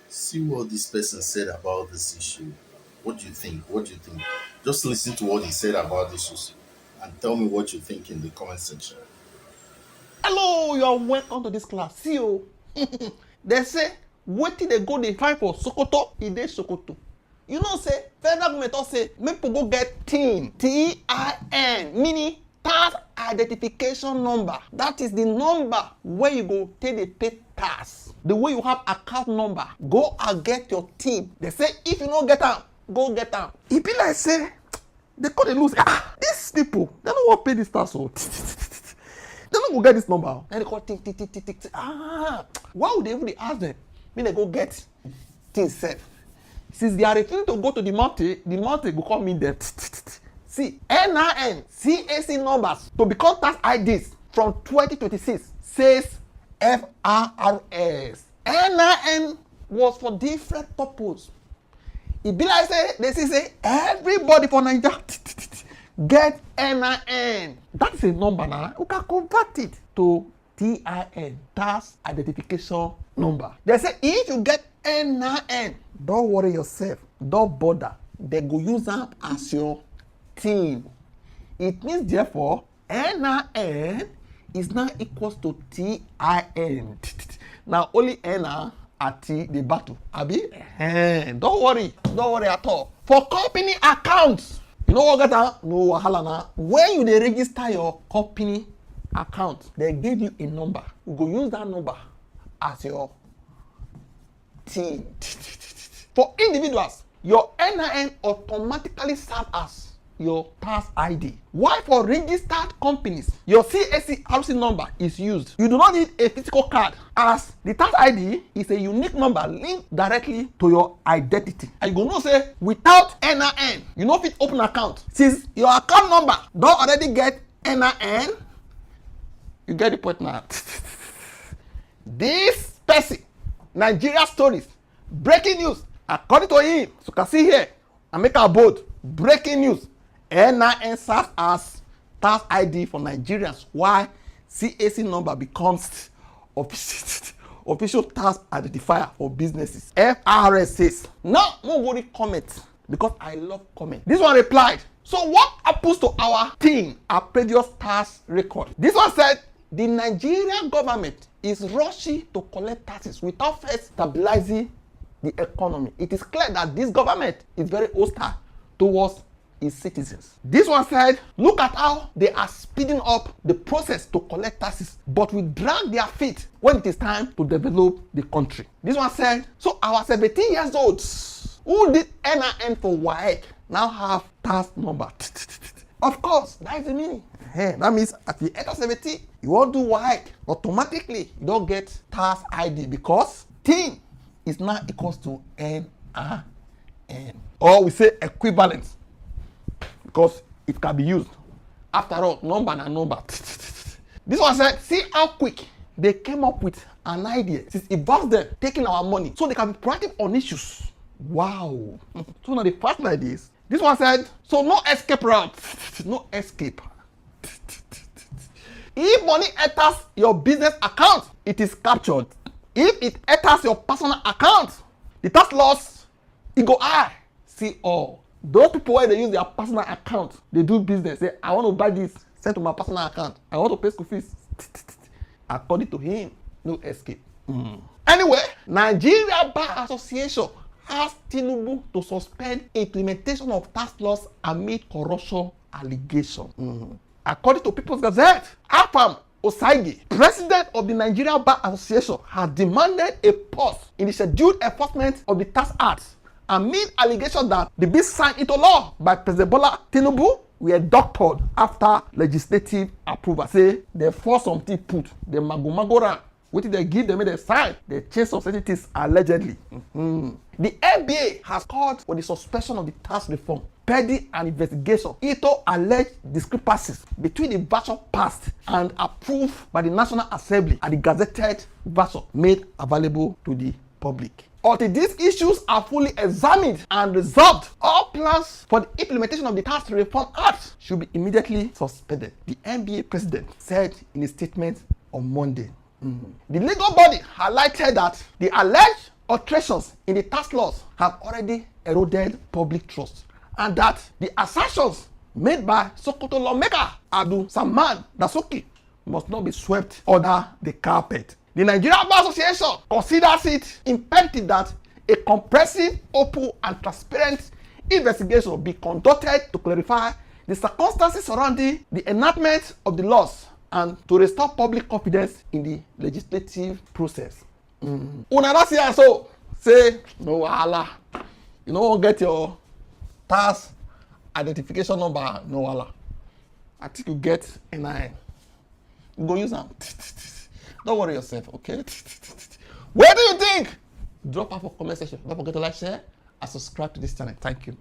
See what this person said about this issue. What do you think? What do you think? Just listen to what he said about this issue and tell me what you think in the comment section. Hello, you are welcome to this class. See you. They say, wetin dey go dey find for Sokoto, e dey Sokoto. You know say, federal government don say, make people go get TIN, T-I-N, meaning tax identification number. That is the number where you go take dey pay tax. The way you have account number, go and get your TIN. They say, if you no get am, go get am. E be like say, they call dey lose. These people, they no wan pay this tax o. They no go get this number. Then they call tick. Why would they even ask them? Make they go get things safe. Since they are refusing to go to the mountain go come meet them. See, NIN, CAC numbers to become tax IDs from 2026 says FRRS. NIN was for different purpose. E be like say they say everybody for Nigeria get NIN. That is a number now. You can convert it to TIN, tax identification number. They say if you get NIN, don't worry yourself, don't bother. They go use them as your TIN. It means therefore NIN is now equals to TIN. Now only N at the battle. Abi? Don't worry at all. For company accounts, you know what get that? No wahala na. When you dey register your company account, they give you a number. You go use that number as your TIN. For individuals, your NIN automatically serve as your tax ID. While for registered companies, your CAC number is used. You do not need a physical card, as the tax ID is a unique number linked directly to your identity. And you go know say without NIN, you no fit open account. Since your account number don already get NIN, you get the point now. This person, Nigeria stories, breaking news, according to him, so you can see here, and make a bold, breaking news. NIN serves as tax ID for Nigerians, while CAC number becomes official tax identifier for businesses. FRS says, now no worry comment, because I love comment. This one replied, so what happens to our TIN, our previous tax record? This one said, the Nigerian government is rushing to collect taxes without first stabilizing the economy. It is clear that this government is very hostile towards its citizens. This one said, look at how they are speeding up the process to collect taxes, but we drag their feet when it is time to develop the country. This one said, so our 17 years olds who did NIN for WAEC now have tax number. Of course, that is the meaning. That means at the age of 17, you won't do WAEC. Automatically, you don't get tax ID because TIN is now equals to NIN. Or we say equivalent, because it can be used. After all, number and number. This one said, see how quick they came up with an idea since it involves them taking our money so they can be proactive on issues. Wow. So now the first like this. This one said, so no escape route. No escape. If money enters your business account, it is captured. If it enters your personal account, the tax loss, it go high. See all. Those people where they use their personal account, they do business. Say, I want to buy this, send to my personal account. I want to pay school fees. According to him, no escape. Anyway, Nigeria Bar Association asked Tinubu to suspend implementation of tax laws amid corruption allegation. According to People's Gazette, Afam Osaigi, president of the Nigeria Bar Association, has demanded a pause in the scheduled enforcement of the Tax Act amid allegations that the bill signed into law by President Bola Tinubu were doctored after legislative approval. Say they force something put, the mago wetin they give them, they sign, they change some certain things allegedly. The NBA has called for the suspension of the tax reform pending an investigation into alleged discrepancies between the version passed and approved by the National Assembly and the gazetted version made available to the public. Until these issues are fully examined and resolved, all plans for the implementation of the Tax Reform Act should be immediately suspended, the NBA president said in a statement on Monday. The legal body highlighted that the alleged alterations in the tax laws have already eroded public trust, and that the assertions made by Sokoto lawmaker Abdul Saman Dasuki must not be swept under the carpet. The Nigerian Bar Association considers it imperative that a comprehensive, open, and transparent investigation be conducted to clarify the circumstances surrounding the enactment of the laws and to restore public confidence in the legislative process. Una don see am so say no wahala, you no wan get your tax identification number, no wahala. I think you get NIN, you go use am. Don't worry yourself, okay? What do you think? Drop out for comment section. Don't forget to like, share, and subscribe to this channel. Thank you.